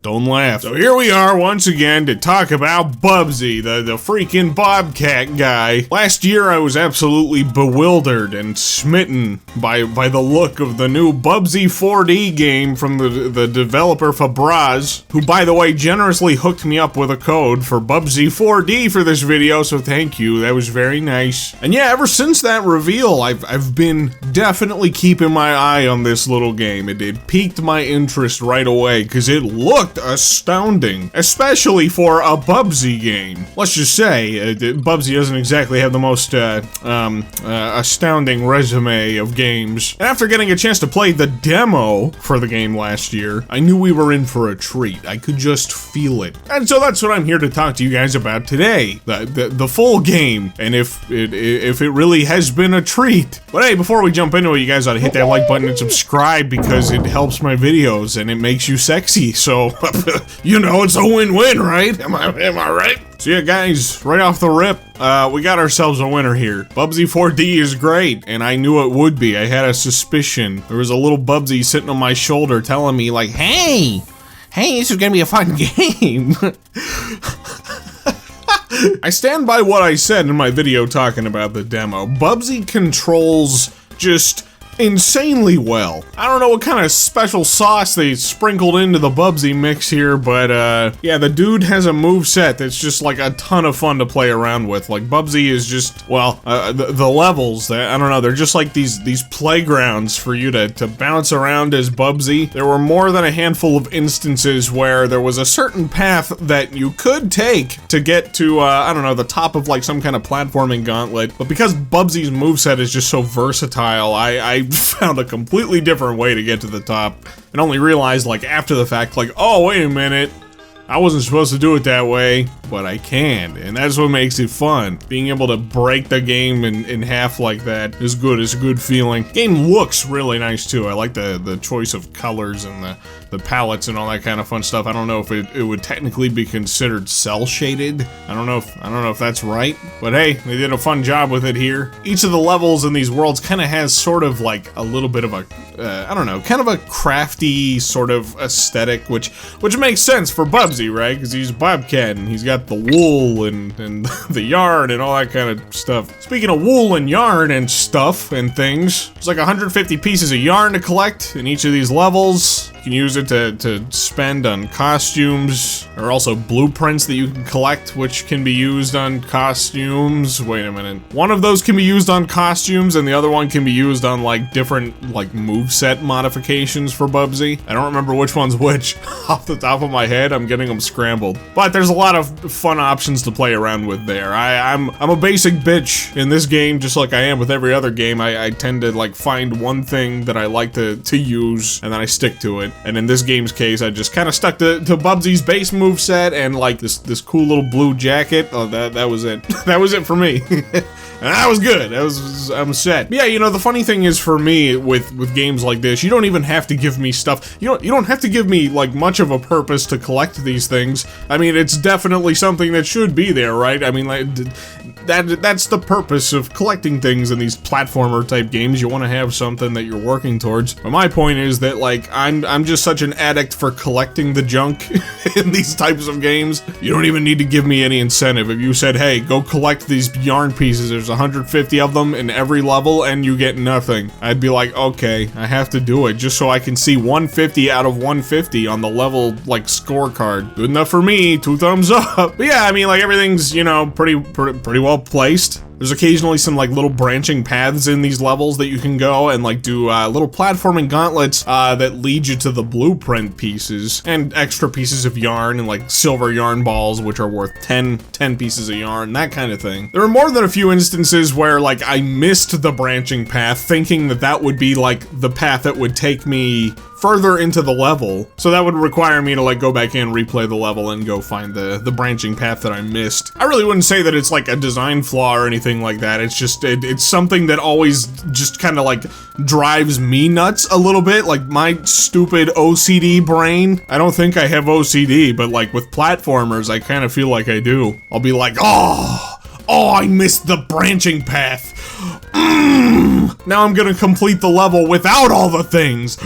Don't laugh. So here we are once again to talk about Bubsy, the freaking Bobcat guy. Last year I was absolutely bewildered and smitten by the look of the new Bubsy 4D game from the developer Fabraz, who by the way generously hooked me up with a code for Bubsy 4D for this video, so thank you, that was very nice. And yeah, ever since that reveal, I've been definitely keeping my eye on this little game. It piqued my interest right away, because it looked astounding, especially for a Bubsy game. Let's just say, Bubsy doesn't exactly have the most astounding resume of games. And after getting a chance to play the demo for the game last year, I knew we were in for a treat. I could just feel it. And so that's what I'm here to talk to you guys about today. The full game, and if it really has been a treat. But hey, before we jump into it, you guys ought to hit that like button and subscribe, because it helps my videos and it makes you sexy, so you know, it's a win-win, right? Am I right? So yeah, guys, right off the rip, we got ourselves a winner here. Bubsy 4D is great, and I knew it would be. I had a suspicion. There was a little Bubsy sitting on my shoulder telling me like, hey, this is gonna be a fun game. I stand by what I said in my video talking about the demo. Bubsy controls just insanely well. I don't know what kind of special sauce they sprinkled into the Bubsy mix here, but yeah, the dude has a moveset that's just like a ton of fun to play around with. Like, Bubsy is just, well, the levels, I don't know, they're just like these playgrounds for you to bounce around as Bubsy. There were more than a handful of instances where there was a certain path that you could take to get to, I don't know, the top of like some kind of platforming gauntlet, but because Bubsy's moveset is just so versatile, I found a completely different way to get to the top, and only realized like after the fact, like, oh wait a minute, I wasn't supposed to do it that way, but I can, and that's what makes it fun. Being able to break the game in half like that is good. It's a good feeling. Game looks really nice too. I like the choice of colors and the palettes and all that kind of fun stuff. I don't know if it would technically be considered cell shaded. I don't know if that's right, but hey, they did a fun job with it here. Each of the levels in these worlds kind of has sort of like a little bit of a I don't know, kind of a crafty sort of aesthetic, which makes sense for Bubsy, right? Because he's Bobcat and he's got the wool and the yarn and all that kind of stuff. Speaking of wool and yarn and stuff and things, there's like 150 pieces of yarn to collect in each of these levels. You can use it to spend on costumes. There are also blueprints that you can collect, which can be used on costumes. Wait a minute. One of those can be used on costumes, and the other one can be used on like different like moveset modifications for Bubsy. I don't remember which one's which off the top of my head. I'm getting them scrambled. But there's a lot of fun options to play around with there. I'm a basic bitch in this game, just like I am with every other game. I tend to like find one thing that I like to use, and then I stick to it. And in this game's case, I just kind of stuck to Bubsy's base moveset and like this cool little blue jacket. Oh, that was it. That was it for me. And that was good. I'm set. But yeah, you know, the funny thing is for me with games like this, you don't even have to give me stuff. You don't have to give me like much of a purpose to collect these things. I mean, it's definitely something that should be there, right? I mean, like, that's the purpose of collecting things in these platformer type games. You want to have something that you're working towards. But my point is that like I'm just such an addict for collecting the junk in these types of games. You don't even need to give me any incentive. If you said, hey, go collect these yarn pieces, there's 150 of them in every level and you get nothing, I'd be like, okay, I have to do it just so I can see 150 out of 150 on the level like scorecard. Good enough for me. 2 thumbs up. But yeah, I mean, like, everything's, you know, pretty well placed. There's occasionally some like little branching paths in these levels that you can go and like do little platforming gauntlets that lead you to the blueprint pieces and extra pieces of yarn and like silver yarn balls, which are worth 10 pieces of yarn, that kind of thing. There are more than a few instances where like I missed the branching path thinking that would be like the path that would take me further into the level, so that would require me to like go back in, replay the level, and go find the branching path that I missed. I really wouldn't say that it's like a design flaw or anything like that. It's just it's something that always just kind of like drives me nuts a little bit. Like my stupid OCD brain. I don't think I have OCD, but like with platformers, I kind of feel like I do. I'll be like, oh, I missed the branching path. Now I'm gonna complete the level without all the things.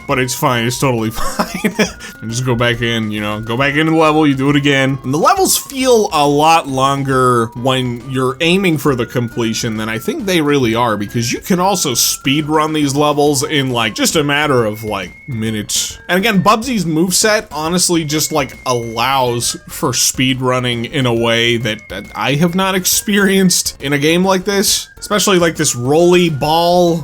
But it's fine, it's totally fine. and just go back in, you know, go back into the level, you do it again. And the levels feel a lot longer when you're aiming for the completion than I think they really are, because you can also speed run these levels in like just a matter of like minutes. And again, Bubsy's moveset honestly just like allows for speed running in a way that I have not experienced in a game like this. Especially like this rolly ball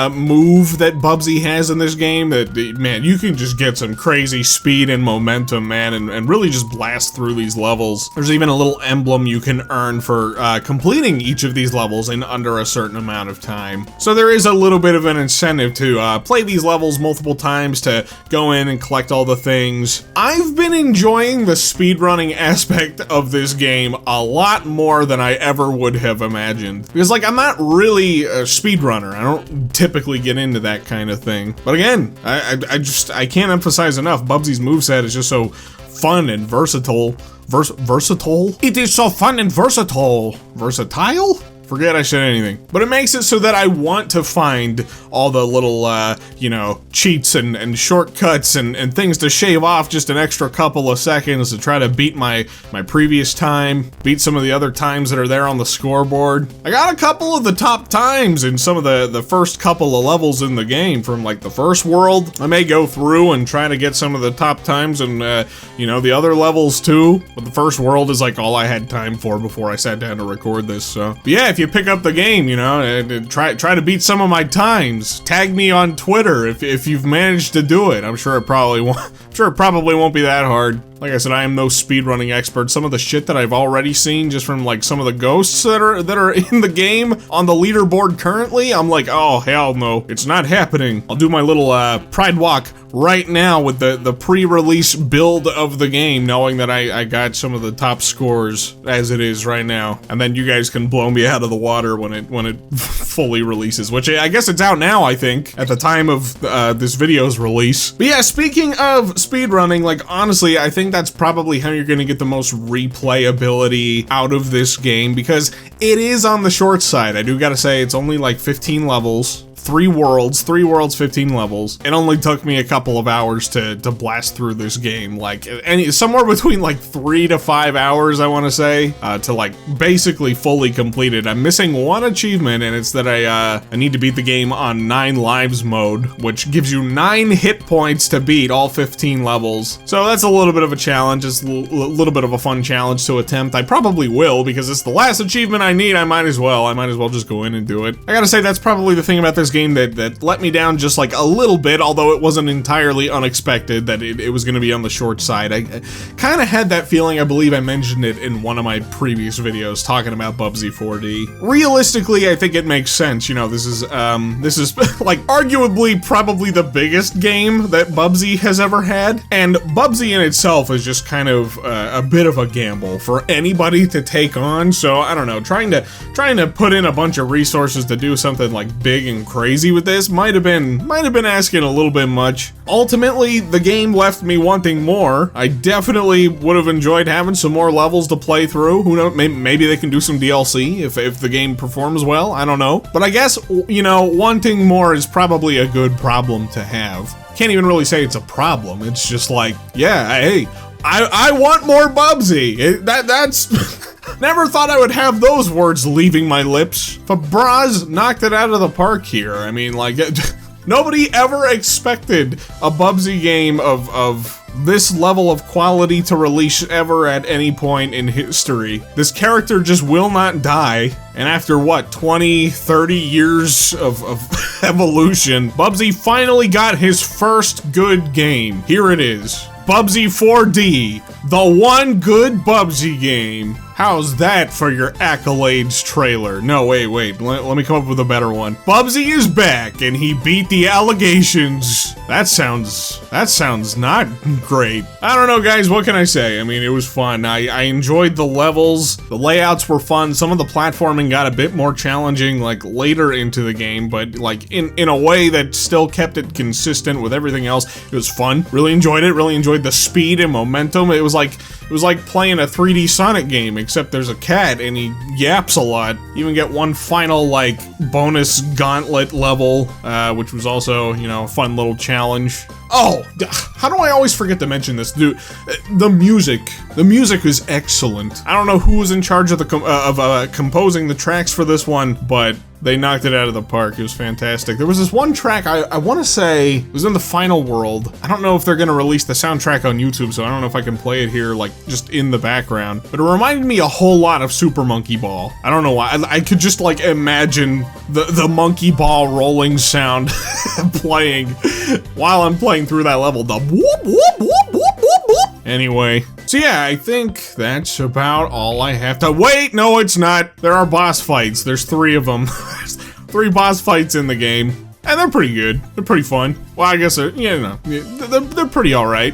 move that Bubsy has in this game, that, man, you can just get some crazy speed and momentum, man, and really just blast through these levels. There's even a little emblem you can earn for completing each of these levels in under a certain amount of time. So there is a little bit of an incentive to play these levels multiple times to go in and collect all the things. I've been enjoying the speedrunning aspect of this game a lot more than I ever would have imagined. Because, like, I'm not really a speedrunner. I don't typically get into that kind of thing. But again, I can't emphasize enough, Bubsy's moveset is just so fun and versatile. Versatile? It is so fun and versatile. Versatile? Forget I said anything. But it makes it so that I want to find all the little, you know, cheats and shortcuts and things to shave off just an extra couple of seconds to try to beat my previous time, beat some of the other times that are there on the scoreboard. I got a couple of the top times in some of the first couple of levels in the game from like the first world. I may go through and try to get some of the top times and, you know, the other levels too. But the first world is like all I had time for before I sat down to record this, so. But yeah, if you pick up the game, you know, and try to beat some of my times, tag me on Twitter if you've managed to do it. I'm sure it probably won't be that hard. Like I said, I am no speedrunning expert. Some of the shit that I've already seen just from like some of the ghosts that are in the game on the leaderboard currently, I'm like, oh hell no, it's not happening. I'll do my little pride walk right now with the pre-release build of the game, knowing that I got some of the top scores as it is right now, and then you guys can blow me out of the water when it fully releases, which I guess it's out now, I think, at the time of this video's release. But yeah, speaking of speedrunning, like honestly, I think that's probably how you're gonna get the most replayability out of this game, because it is on the short side. I do gotta say, it's only like 15 levels. 3 worlds, 15 levels. It only took me a couple of hours to blast through this game, like somewhere between like 3 to 5 hours, I want to say, to like basically fully complete it. I'm missing one achievement, and it's that I need to beat the game on 9 lives mode, which gives you 9 hit points to beat all 15 levels. So that's a little bit of a challenge. It's a little bit of a fun challenge to attempt. I probably will, because it's the last achievement I need. I might as well just go in and do it. I gotta say, that's probably the thing about this game that let me down just like a little bit, although it wasn't entirely unexpected that it was going to be on the short side. I kind of had that feeling. I believe I mentioned it in one of my previous videos talking about Bubsy 4D. Realistically, I think it makes sense. You know, this is like arguably probably the biggest game that Bubsy has ever had, and Bubsy in itself is just kind of a bit of a gamble for anybody to take on. So I don't know, trying to put in a bunch of resources to do something like big and crazy with this might have been asking a little bit much. Ultimately, the game left me wanting more. I definitely would have enjoyed having some more levels to play through. Who knows, maybe they can do some DLC if the game performs well, I don't know. But I guess, you know, wanting more is probably a good problem to have. Can't even really say it's a problem, it's just like, yeah, hey, I want more Bubsy. That's... Never thought I would have those words leaving my lips. Fabraz knocked it out of the park here. I mean, like, nobody ever expected a Bubsy game of this level of quality to release ever at any point in history. This character just will not die. And after what, 20, 30 years of evolution, Bubsy finally got his first good game. Here it is. Bubsy 4D, the one good Bubsy game. How's that for your accolades trailer? No, wait, let me come up with a better one. Bubsy is back, and he beat the allegations. That sounds not great. I don't know, guys, what can I say? I mean, it was fun. I enjoyed the levels. The layouts were fun. Some of the platforming got a bit more challenging, like, later into the game, but, like, in a way that still kept it consistent with everything else. It was fun. Really enjoyed it. Really enjoyed the speed and momentum. It was like playing a 3D Sonic game, except there's a cat and he yaps a lot. You even get one final, like, bonus gauntlet level, which was also, you know, a fun little challenge. Oh, how do I always forget to mention this, dude? The music is excellent. I don't know who was in charge of composing the tracks for this one, but they knocked it out of the park. It was fantastic. There was this one track, I want to say, it was in the final world. I don't know if they're going to release the soundtrack on YouTube, so I don't know if I can play it here, like, just in the background. But it reminded me a whole lot of Super Monkey Ball. I don't know why. I could just, like, imagine the monkey ball rolling sound playing while I'm playing through that level. The whoop, whoop, whoop, whoop, whoop, whoop. Anyway. So yeah, I think that's about all I have to- Wait, no it's not! There are boss fights, there's 3 of them. There's 3 boss fights in the game, and they're pretty good, they're pretty fun. Well, I guess they're, you know, they're pretty alright.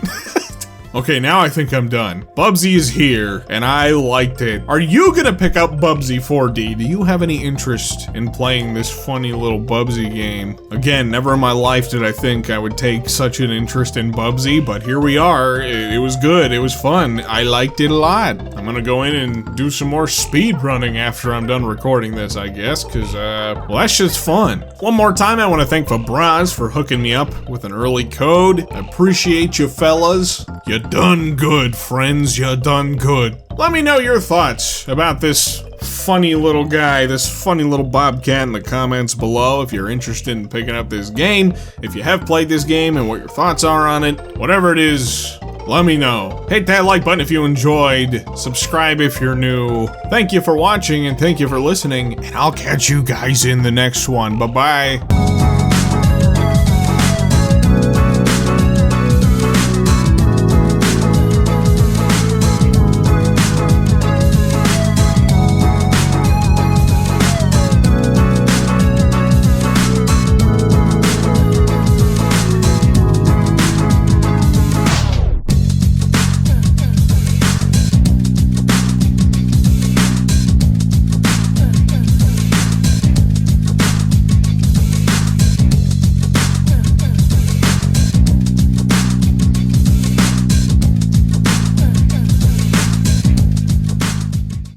Okay, now I think I'm done. Bubsy is here, and I liked it. Are you gonna pick up Bubsy 4D? Do you have any interest in playing this funny little Bubsy game? Again, never in my life did I think I would take such an interest in Bubsy, but here we are. It was good, it was fun. I liked it a lot. I'm gonna go in and do some more speed running after I'm done recording this, I guess, cause, well, that shit's fun. One more time, I wanna thank Fabraz for hooking me up with an early code. I appreciate you fellas. You done good, friends, you done good. Let me know your thoughts about this funny little guy, this funny little bobcat in the comments below if you're interested in picking up this game, if you have played this game and what your thoughts are on it, whatever it is, let me know. Hit that like button if you enjoyed, subscribe if you're new. Thank you for watching and thank you for listening, and I'll catch you guys in the next one. Bye-bye.